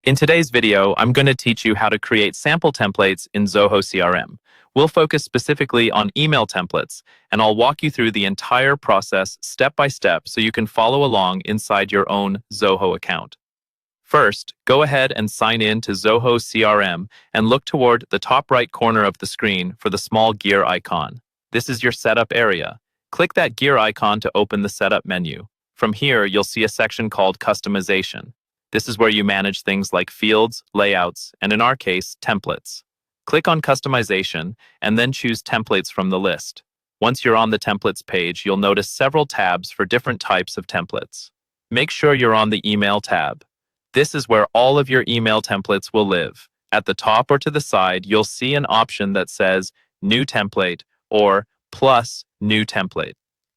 In today's video, I'm going to teach you how to create sample templates in Zoho CRM. We'll focus specifically on email templates, and I'll walk you through the entire process step by step so you can follow along inside your own Zoho account. First, go ahead and sign in to Zoho CRM and look toward the top right corner of the screen for the small gear icon. This is your setup area. Click that gear icon to open the setup menu. From here, you'll see a section called Customization. This is where you manage things like fields, layouts, and in our case, templates. Click on Customization and then choose Templates from the list. Once you're on the Templates page, you'll notice several tabs for different types of templates. Make sure you're on the Email tab. This is where all of your email templates will live. At the top or to the side, you'll see an option that says New Template or plus New Template.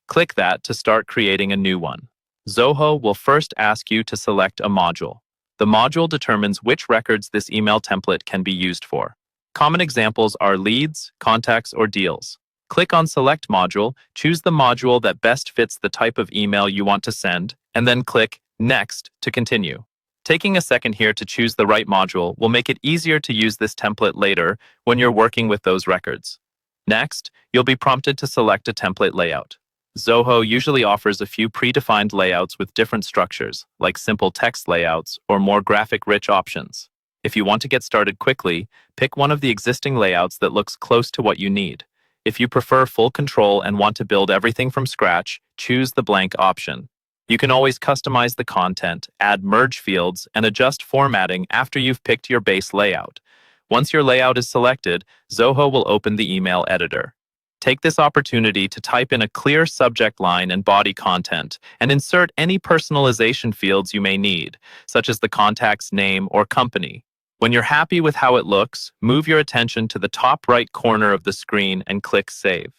Click that to start creating a new one. Zoho will first ask you to select a module. The module determines which records this email template can be used for. Common examples are leads, contacts, or deals. Click on Select Module, choose the module that best fits the type of email you want to send, and then click Next to continue. Taking a second here to choose the right module will make it easier to use this template later when you're working with those records. Next, you'll be prompted to select a template layout. Zoho usually offers a few predefined layouts with different structures, like simple text layouts or more graphic-rich options. If you want to get started quickly, pick one of the existing layouts that looks close to what you need. If you prefer full control and want to build everything from scratch, choose the blank option. You can always customize the content, add merge fields, and adjust formatting after you've picked your base layout. Once your layout is selected, Zoho will open the email editor. Take this opportunity to type in a clear subject line and body content, and insert any personalization fields you may need, such as the contact's name or company. When you're happy with how it looks, move your attention to the top right corner of the screen and click Save.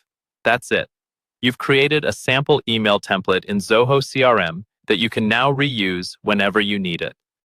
That's it. You've created a sample email template in Zoho CRM that you can now reuse whenever you need it.